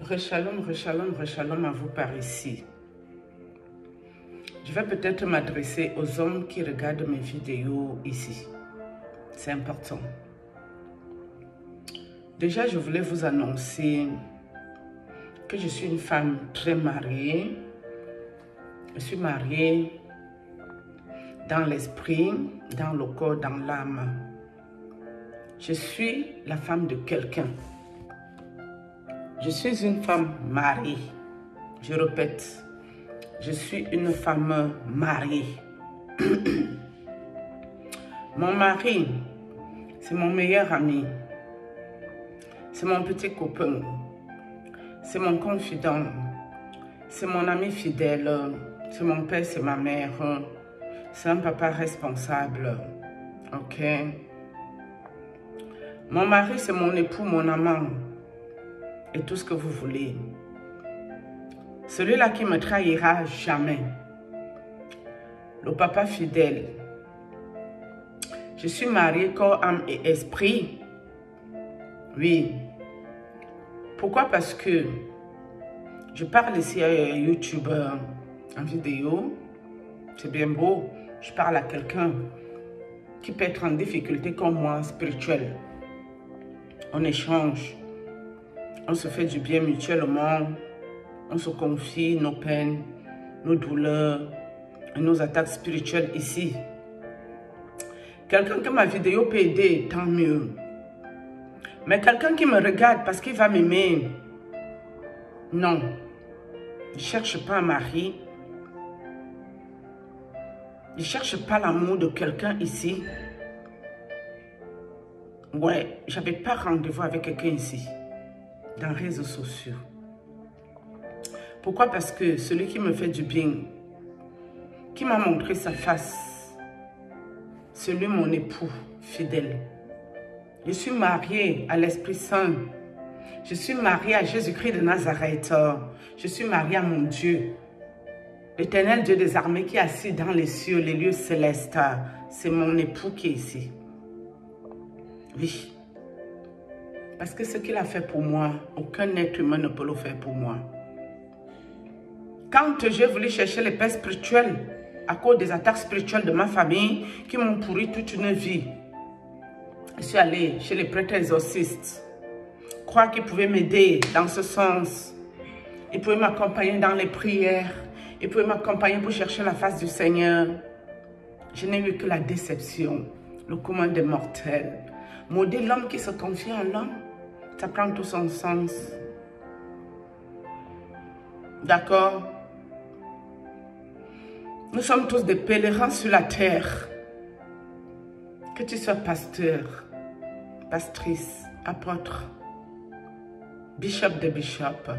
Rechalom, rechalom, rechalom à vous par ici. Je vais peut-être m'adresser aux hommes qui regardent mes vidéos ici. C'est important. Déjà, je voulais vous annoncer que je suis une femme très mariée. Je suis mariée dans l'esprit, dans le corps, dans l'âme. Je suis la femme de quelqu'un. Je suis une femme mariée. Je répète, je suis une femme mariée. Mon mari, c'est mon meilleur ami. C'est mon petit copain. C'est mon confident. C'est mon ami fidèle. C'est mon père, c'est ma mère. C'est un papa responsable. Ok? Mon mari, c'est mon époux, mon amant. Et tout ce que vous voulez. Celui-là qui me trahira jamais. Le papa fidèle. Je suis mariée corps, âme et esprit. Oui. Pourquoi? Parce que je parle ici à YouTube en vidéo. C'est bien beau. Je parle à quelqu'un qui peut être en difficulté comme moi, spirituel. On échange. On se fait du bien mutuellement. On se confie nos peines, nos douleurs, et nos attaques spirituelles ici. Quelqu'un que ma vidéo peut aider, tant mieux. Mais quelqu'un qui me regarde parce qu'il va m'aimer, non. Je ne cherche pas un mari. Je ne cherche pas l'amour de quelqu'un ici. Ouais, j'avais pas rendez-vous avec quelqu'un ici, dans les réseaux sociaux. Pourquoi? Parce que celui qui me fait du bien, qui m'a montré sa face, celui mon époux fidèle. Je suis mariée à l'Esprit Saint. Je suis mariée à Jésus-Christ de Nazareth. Je suis mariée à mon Dieu. L'Éternel Dieu des armées qui est assis dans les cieux, les lieux célestes. C'est mon époux qui est ici. Oui. Parce que ce qu'il a fait pour moi, aucun être humain ne peut le faire pour moi. Quand j'ai voulu chercher les paix spirituelles, à cause des attaques spirituelles de ma famille, qui m'ont pourri toute une vie, je suis allée chez les prêtres exorcistes, croire qu'ils pouvaient m'aider dans ce sens. Ils pouvaient m'accompagner dans les prières, ils pouvaient m'accompagner pour chercher la face du Seigneur. Je n'ai eu que la déception, le commun des mortels. Maudit l'homme qui se confie en l'homme, ça prend tout son sens. D'accord? Nous sommes tous des pèlerins sur la terre. Que tu sois pasteur, pastrice, apôtre, bishop de bishop,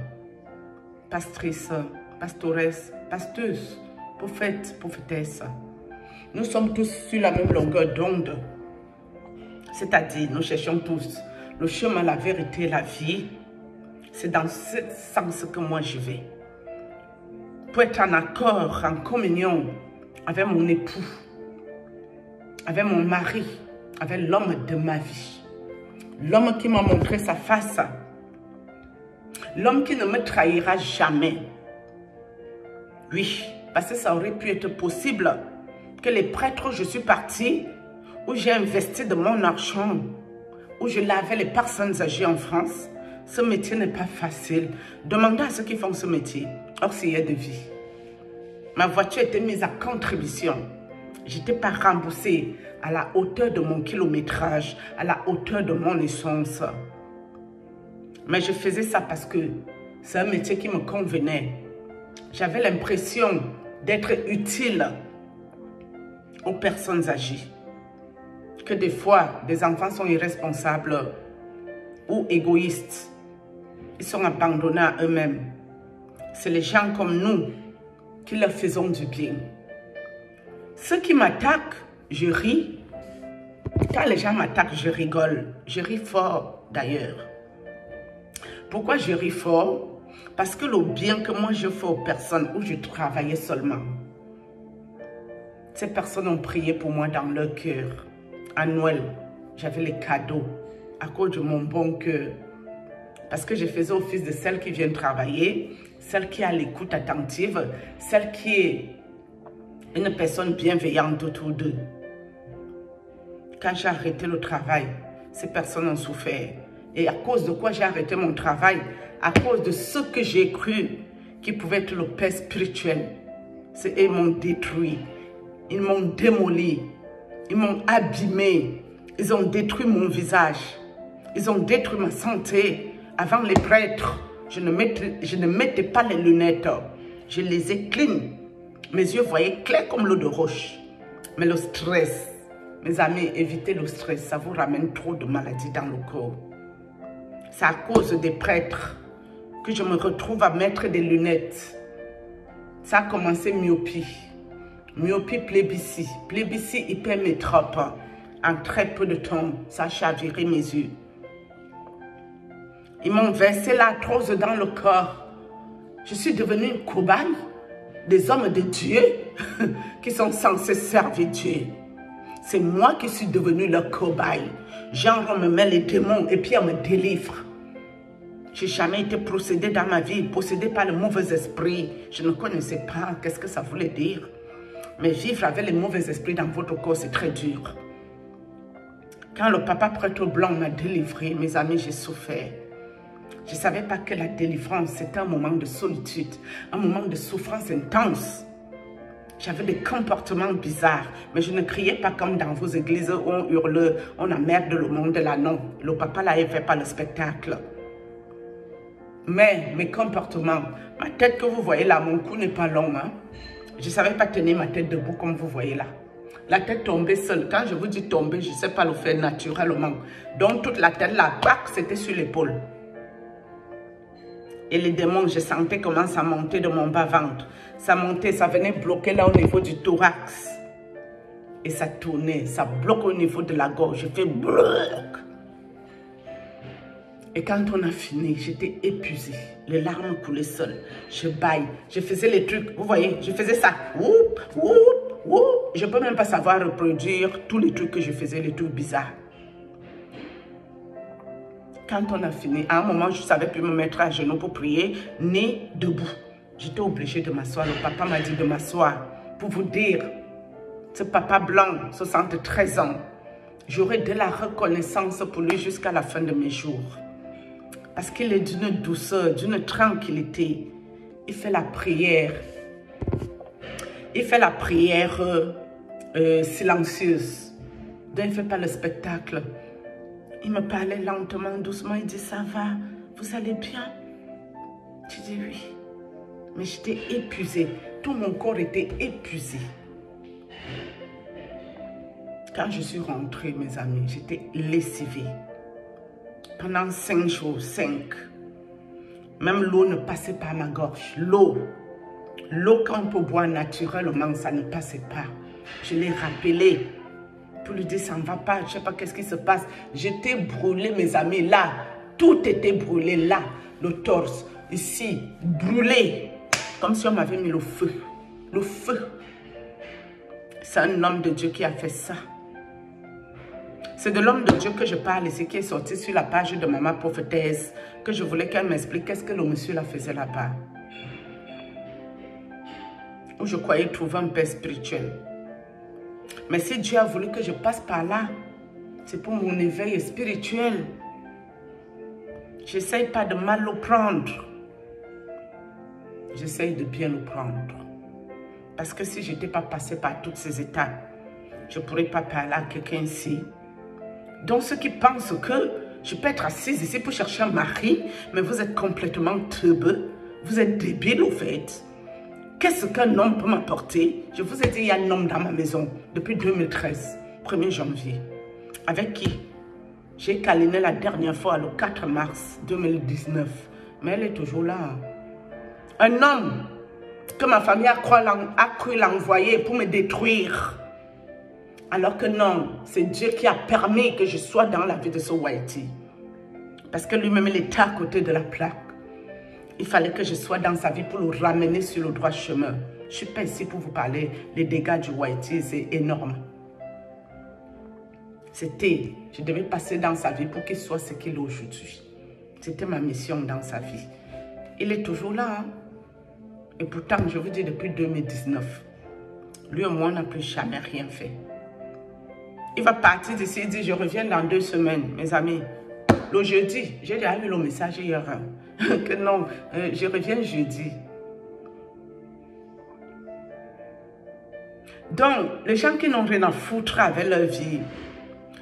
pastrice, pastoresse, pasteuse, prophète, prophétesse. Nous sommes tous sur la même longueur d'onde. C'est-à-dire, nous cherchons tous le chemin, la vérité, la vie. C'est dans ce sens que moi je vais. Pour être en accord, en communion avec mon époux, avec mon mari, avec l'homme de ma vie. L'homme qui m'a montré sa face. L'homme qui ne me trahira jamais. Oui, parce que ça aurait pu être possible que les prêtres où je suis partie, où j'ai investi de mon argent, où je lavais les personnes âgées en France, ce métier n'est pas facile. Demandez à ceux qui font ce métier. Auxiliaire de vie. Ma voiture était mise à contribution. Je n'étais pas remboursée à la hauteur de mon kilométrage, à la hauteur de mon essence. Mais je faisais ça parce que c'est un métier qui me convenait. J'avais l'impression d'être utile aux personnes âgées. Que des fois, des enfants sont irresponsables ou égoïstes. Ils sont abandonnés à eux-mêmes. C'est les gens comme nous qui leur faisons du bien. Ceux qui m'attaquent, je ris. Quand les gens m'attaquent, je rigole. Je ris fort d'ailleurs. Pourquoi je ris fort? Parce que le bien que moi je fais aux personnes où je travaillais seulement, ces personnes ont prié pour moi dans leur cœur. À Noël, j'avais les cadeaux à cause de mon bon cœur. Parce que je faisais office de celle qui vient travailler, celle qui a l'écoute attentive, celle qui est une personne bienveillante autour d'eux. Quand j'ai arrêté le travail, ces personnes ont souffert. Et à cause de quoi j'ai arrêté mon travail? À cause de ce que j'ai cru qui pouvait être le père spirituel. Ils m'ont détruit. Ils m'ont démoli. Ils m'ont abîmé. Ils ont détruit mon visage. Ils ont détruit ma santé. Avant les prêtres, je ne mettais pas les lunettes. Je les ai clean. Mes yeux voyaient clair comme l'eau de roche. Mais le stress, mes amis, évitez le stress. Ça vous ramène trop de maladies dans le corps. C'est à cause des prêtres que je me retrouve à mettre des lunettes. Ça a commencé myopie. Myopie, plébiscite. Plébiscite, hypermétrope. En très peu de temps, ça a chaviré mes yeux. Ils m'ont versé l'arthrose dans le corps. Je suis devenue une cobaye des hommes de Dieu qui sont censés servir Dieu. C'est moi qui suis devenue leur cobaye. Genre, on me met les démons et puis on me délivre. Je n'ai jamais été possédée dans ma vie, possédée par le mauvais esprit. Je ne connaissais pas qu'est-ce que ça voulait dire. Mais vivre avec les mauvais esprits dans votre corps, c'est très dur. Quand le papa prêtre blanc m'a délivré, mes amis, j'ai souffert. Je ne savais pas que la délivrance, c'était un moment de solitude, un moment de souffrance intense. J'avais des comportements bizarres, mais je ne criais pas comme dans vos églises où on hurle, on emmerde le monde là, non. Le papa là, il ne fait pas le spectacle. Mais mes comportements, ma tête que vous voyez là, mon cou n'est pas long. Hein? Je ne savais pas tenir ma tête debout comme vous voyez là. La tête tombée seule. Quand je vous dis tomber, je ne sais pas le faire naturellement. Donc toute la tête là, c'était sur l'épaule. Et les démons, je sentais comment ça montait de mon bas-ventre. Ça montait, ça venait bloquer là au niveau du thorax. Et ça tournait, ça bloque au niveau de la gorge. Je fais bloc. Et quand on a fini, j'étais épuisée. Les larmes coulaient seules. Je baille. Je faisais les trucs. Vous voyez, je faisais ça. Whoop, whoop, whoop. Je ne peux même pas savoir reproduire tous les trucs que je faisais, les trucs bizarres. Quand on a fini, à un moment, je ne savais plus me mettre à genoux pour prier, ni debout. J'étais obligée de m'asseoir. Le papa m'a dit de m'asseoir. Pour vous dire, ce papa blanc, 73 ans, j'aurai de la reconnaissance pour lui jusqu'à la fin de mes jours. Parce qu'il est d'une douceur, d'une tranquillité. Il fait la prière. Il fait la prière silencieuse. Donc, il ne fait pas le spectacle. Il me parlait lentement, doucement. Il dit, ça va, vous allez bien? Je dis oui. Mais j'étais épuisée. Tout mon corps était épuisé. Quand je suis rentrée, mes amis, j'étais lessivée. Pendant 5 jours, 5. Même l'eau ne passait pas à ma gorge. L'eau, quand on peut boire naturellement, ça ne passait pas. Je l'ai rappelé. Pour lui dire, ça ne va pas, je ne sais pas qu'est-ce qui se passe. J'étais brûlée, mes amis, là. Tout était brûlé, là. Le torse, ici, brûlé. Comme si on m'avait mis le feu. Le feu. C'est un homme de Dieu qui a fait ça. C'est de l'homme de Dieu que je parle ici, qui est sorti sur la page de Maman Prophétesse, que je voulais qu'elle m'explique qu'est-ce que le monsieur la faisait là-bas. Où je croyais trouver un père spirituel. Mais si Dieu a voulu que je passe par là, c'est pour mon éveil spirituel. J'essaye pas de mal le prendre. J'essaye de bien le prendre. Parce que si je n'étais pas passé par toutes ces étapes, je ne pourrais pas parler à quelqu'un ici. Donc ceux qui pensent que je peux être assise ici pour chercher un mari, mais vous êtes complètement teubeux, vous êtes débile au fait. Qu'est-ce qu'un homme peut m'apporter? Je vous ai dit, il y a un homme dans ma maison depuis 2013, 1er janvier. Avec qui j'ai câliné la dernière fois le 4 mars 2019. Mais elle est toujours là. Un homme que ma famille a cru l'envoyer pour me détruire. Alors que non, c'est Dieu qui a permis que je sois dans la vie de ce Whitey. Parce que lui-même, il était à côté de la plaque. Il fallait que je sois dans sa vie pour le ramener sur le droit chemin. Je ne suis pas ici pour vous parler. Les dégâts du Whitey, c'est énorme. Je devais passer dans sa vie pour qu'il soit ce qu'il est aujourd'hui. C'était ma mission dans sa vie. Il est toujours là. Hein? Et pourtant, je vous dis, depuis 2019, lui et moi, on n'a plus jamais rien fait. Il va partir d'ici, il dit, je reviens dans 2 semaines, mes amis. Le jeudi, j'ai déjà vu le message hier, hein, que non, je reviens jeudi. Donc, les gens qui n'ont rien à foutre avec leur vie,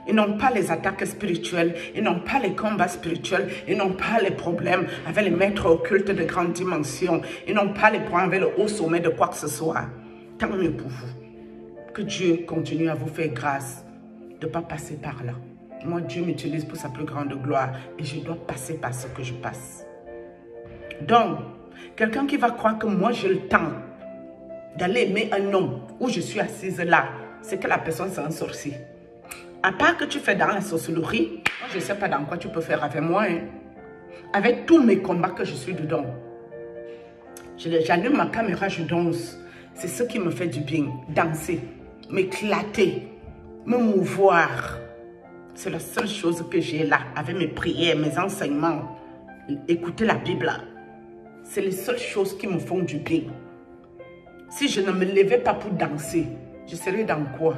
ils n'ont pas les attaques spirituelles, ils n'ont pas les combats spirituels, ils n'ont pas les problèmes avec les maîtres occultes de grande dimension, ils n'ont pas les problèmes avec le haut sommet de quoi que ce soit. Tant mieux pour vous. Que Dieu continue à vous faire grâce de ne pas passer par là. Moi, Dieu m'utilise pour sa plus grande gloire et je dois passer par ce que je passe. Donc, quelqu'un qui va croire que moi j'ai le temps d'aller aimer un homme où je suis assise là, c'est que la personne c'est un sorcier. À part que tu fais dans la sorcellerie, moi je ne sais pas dans quoi tu peux faire avec moi. Hein. Avec tous mes combats que je suis dedans. J'allume ma caméra, je danse. C'est ce qui me fait du bien. Danser, m'éclater, me mouvoir. C'est la seule chose que j'ai là, avec mes prières, mes enseignements. Écouter la Bible. C'est les seules choses qui me font du bien. Si je ne me levais pas pour danser, je serais dans quoi?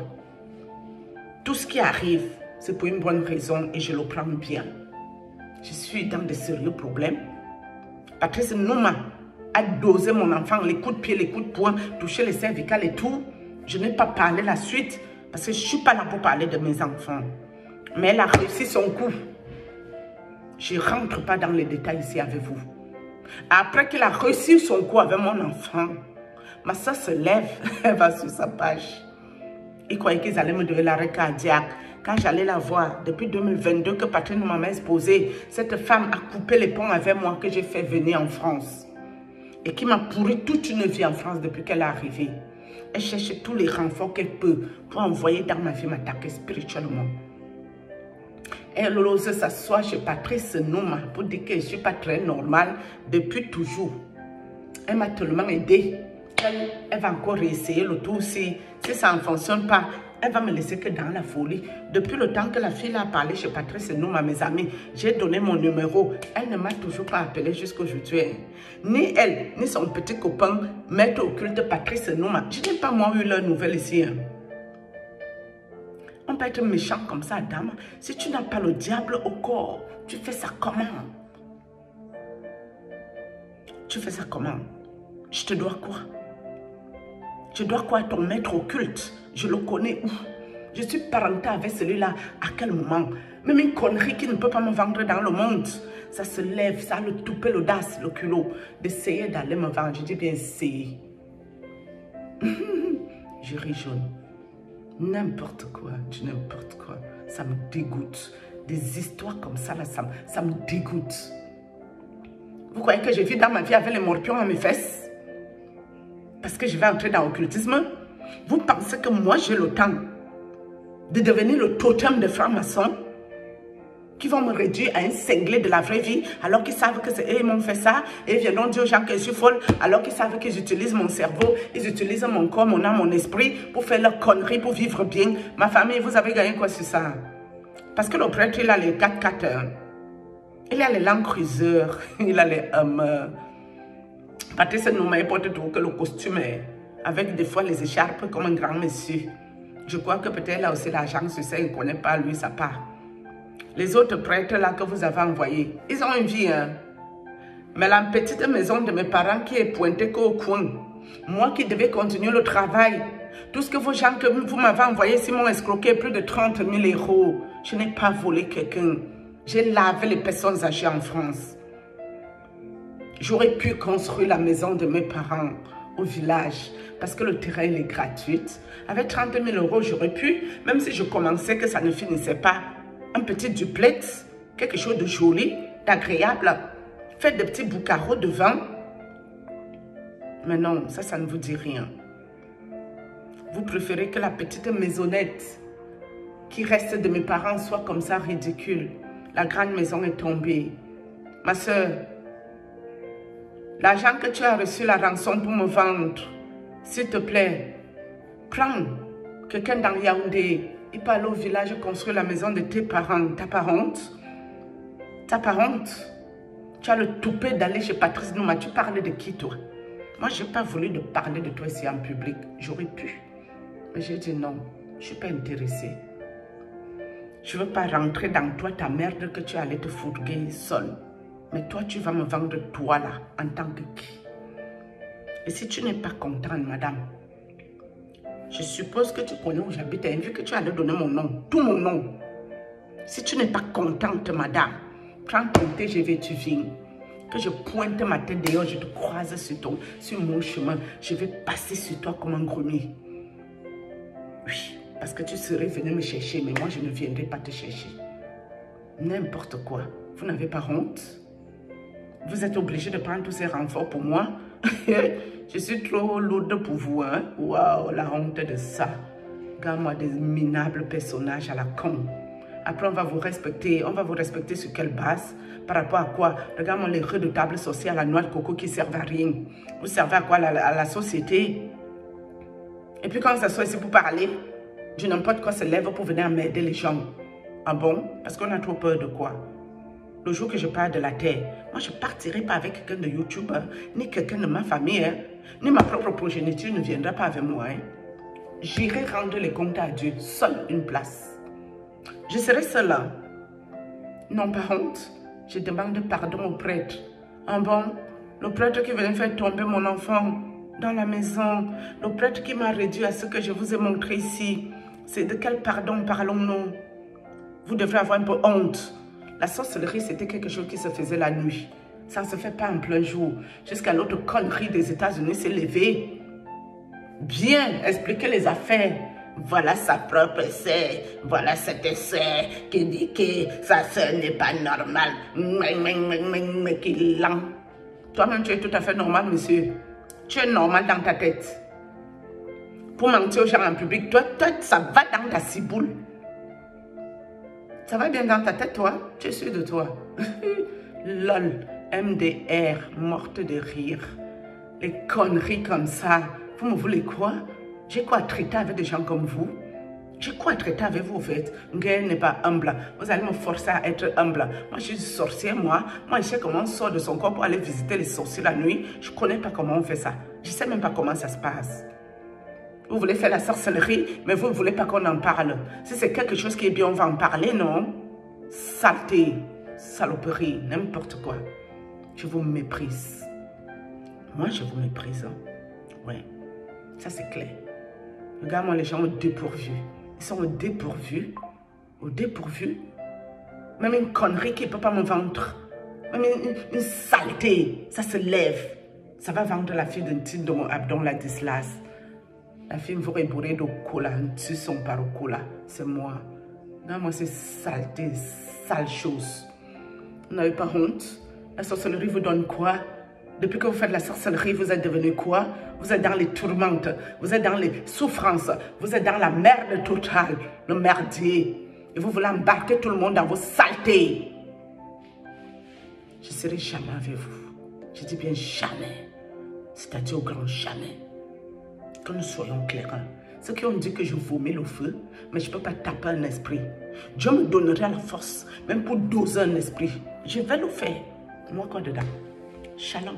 Tout ce qui arrive, c'est pour une bonne raison et je le prends bien. Je suis dans de sérieux problèmes. Patrice Nouma a dosé mon enfant, les coups de pied, les coups de poing, touché les cervicales et tout. Je n'ai pas parlé la suite parce que je ne suis pas là pour parler de mes enfants. Mais elle a réussi son coup. Je ne rentre pas dans les détails ici avec vous. Après qu'elle a réussi son coup avec mon enfant, ma soeur se lève, elle va sur sa page. Ils croyaient qu'ils allaient me donner l'arrêt cardiaque. Quand j'allais la voir, depuis 2022 que Patrick m'a exposé, cette femme a coupé les ponts avec moi que j'ai fait venir en France. Et qui m'a pourri toute une vie en France depuis qu'elle est arrivée. Elle cherche tous les renforts qu'elle peut pour envoyer dans ma vie m'attaquer spirituellement. Elle ose s'asseoir chez Patrice Nouma pour dire que je ne suis pas très normale depuis toujours. Elle m'a tellement aidée. Elle va encore réessayer le tout. Si ça ne fonctionne pas, elle va me laisser que dans la folie. Depuis le temps que la fille a parlé chez Patrice Nouma, mes amis, j'ai donné mon numéro. Elle ne m'a toujours pas appelé jusqu'aujourd'hui. Ni elle, ni son petit copain, maître occulte Patrice Nouma. Je n'ai pas moi eu leur nouvelle ici. Hein. On peut être méchant comme ça, dame. Si tu n'as pas le diable au corps, tu fais ça comment? Tu fais ça comment? Je te dois quoi? Je dois quoi à ton maître occulte? Je le connais où? Je suis parenté avec celui-là. À quel moment? Même une connerie qui ne peut pas me vendre dans le monde. Ça se lève, ça a le toupet, l'audace, le culot d'essayer d'aller me vendre. Je dis bien essayer. Je ris jaune. N'importe quoi, du n'importe quoi. Ça me dégoûte. Des histoires comme ça, là, ça me dégoûte. Vous croyez que je vis dans ma vie avec les morpions à mes fesses? Parce que je vais entrer dans l'occultisme? Vous pensez que moi, j'ai le temps de devenir le totem de francs-maçons qui vont me réduire à un cinglé de la vraie vie alors qu'ils savent que c'est eux qui m'ont fait ça et ils viendront dire aux gens que je suis folle alors qu'ils savent qu'ils utilisent mon cerveau, ils utilisent mon corps, mon âme, mon esprit pour faire leurs conneries, pour vivre bien. Ma famille, vous avez gagné quoi sur ça? Parce que le prêtre, il a les 4x4, il a les Land Cruiser, il a les Patrice Nouma, il porte tout que le costume est avec des fois les écharpes comme un grand monsieur. Je crois que peut-être là aussi l'argent sur ça, il ne connaît pas lui sa part. Les autres prêtres là que vous avez envoyés, ils ont une vie. Hein? Mais la petite maison de mes parents qui est pointée qu'au coin, moi qui devais continuer le travail, tout ce que vos gens que vous m'avez envoyé, s'ils m'ont escroqué plus de 30 000 €. Je n'ai pas volé quelqu'un. J'ai lavé les personnes âgées en France. J'aurais pu construire la maison de mes parents au village parce que le terrain il est gratuit. Avec 30 000 €, j'aurais pu, même si je commençais que ça ne finissait pas, un petit duplex, quelque chose de joli, d'agréable, faire des petits boucaros devant. Mais non, ça ne vous dit rien. Vous préférez que la petite maisonnette qui reste de mes parents soit comme ça ridicule. La grande maison est tombée. Ma soeur, l'argent que tu as reçu, la rançon pour me vendre, s'il te plaît, prends quelqu'un dans Yaoundé. Il peut aller au village construire la maison de tes parents. T'as pas honte? T'as pas honte? Tu as le toupet d'aller chez Patrice Nouma. Tu parles de qui, toi? Moi, je n'ai pas voulu de parler de toi ici en public. J'aurais pu. Mais j'ai dit non, je ne suis pas intéressée. Je ne veux pas rentrer dans toi, ta merde, que tu allais te fourguer seule. Mais toi, tu vas me vendre toi là, en tant que qui? Et si tu n'es pas contente, madame, je suppose que tu connais où j'habite, et vu que tu allais donner mon nom, tout mon nom. Si tu n'es pas contente, madame, prends ton TGV, tu viens. Que je pointe ma tête dehors, je te croise sur mon chemin. Je vais passer sur toi comme un grenier. Oui, parce que tu serais venu me chercher, mais moi, je ne viendrai pas te chercher. N'importe quoi. Vous n'avez pas honte? Vous êtes obligé de prendre tous ces renforts pour moi? Je suis trop lourde pour vous, hein? Waouh, la honte de ça. Regarde-moi des minables personnages à la con. Après, on va vous respecter. On va vous respecter sur quelle base? Par rapport à quoi? Regarde-moi les redoutables sorciers à la noix de coco qui servent à rien. Vous servez à quoi? À la société? Et puis quand ça soit ici pour parler, je n'importe quoi se lève pour venir m'aider les gens. Ah bon? Parce qu'on a trop peur de quoi? Le jour que je pars de la terre, moi je ne partirai pas avec quelqu'un de YouTube, hein, ni quelqu'un de ma famille, hein, ni ma propre progéniture ne viendra pas avec moi. Hein. J'irai rendre les comptes à Dieu, seule une place. Je serai seule là. Non, pas honte. Je demande pardon au prêtre. Ah bon? Le prêtre qui venait faire tomber mon enfant dans la maison, le prêtre qui m'a réduit à ce que je vous ai montré ici. C'est de quel pardon parlons-nous? Vous devrez avoir un peu honte. La sorcellerie, c'était quelque chose qui se faisait la nuit. Ça ne se fait pas en plein jour. Jusqu'à l'autre connerie des États-Unis s'est levée. Bien expliquer les affaires. Voilà sa propre sœur. Voilà cette sœur qui dit que sa sœur n'est pas normale. Mais qui lent. Toi-même, tu es tout à fait normal, monsieur. Tu es normal dans ta tête. Pour mentir aux gens en public, toi, ça va dans ta ciboule. Ça va bien dans ta tête, toi? Tu es sûr de toi? Lol, MDR, morte de rire. Les conneries comme ça. Vous me voulez quoi? J'ai quoi à traiter avec des gens comme vous? J'ai quoi à traiter avec vous, en fait? Nguyen n'est pas humble. Vous allez me forcer à être humble. Moi, je suis sorcière, moi. Moi, je sais comment on sort de son corps pour aller visiter les sorciers la nuit. Je ne connais pas comment on fait ça. Je ne sais même pas comment ça se passe. Vous voulez faire la sorcellerie, mais vous ne voulez pas qu'on en parle. Si c'est quelque chose qui est bien, on va en parler, non? Saleté, saloperie, n'importe quoi. Je vous méprise. Moi, je vous méprise. Hein? Ouais, ça c'est clair. Regarde-moi les gens au dépourvu. Ils sont au dépourvu. Au dépourvu. Même une connerie qui ne peut pas me vendre. Même une saleté. Ça se lève. Ça va vendre la fille d'un titre de mon abdon, la Dislas. La fille me ferait bourrer de cola, tu son par cola. C'est moi. Non, moi, c'est saleté, sale chose. Vous n'avez pas honte? La sorcellerie vous donne quoi? Depuis que vous faites la sorcellerie, vous êtes devenu quoi? Vous êtes dans les tourmentes, vous êtes dans les souffrances, vous êtes dans la merde totale, le merdier. Et vous voulez embarquer tout le monde dans vos saletés. Je ne serai jamais avec vous. Je dis bien jamais. C'est-à-dire au grand jamais. Que nous soyons clairs. Ceux qui ont dit que je vomis le feu, mais je ne peux pas taper un esprit. Dieu me donnerait la force, même pour doser un esprit. Je vais le faire. Moi, quoi dedans? Shalom.